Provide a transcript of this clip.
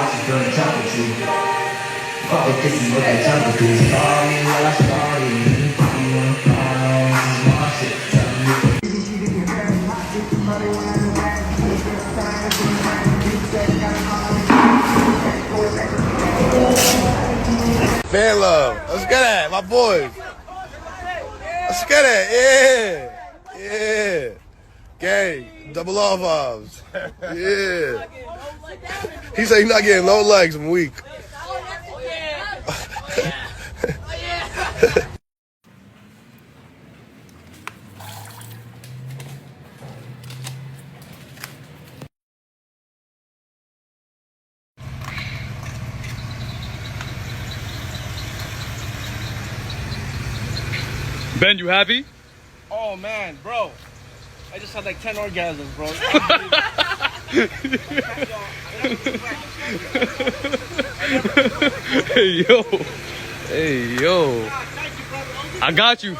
watching from the chocolate tree. Fuck with this is what that chocolate do. Sorry, well I started. You wanna call, this is my shit. Tell me. Fan love. Let's get at my boys. Let's get it. Yeah. Yeah. Gang. Double off vibes. Yeah. He said he's not getting low legs. I'm weak. Ben, you happy? Oh man, bro. I just had like 10 orgasms, bro. Hey, yo. Hey, yo. I got you.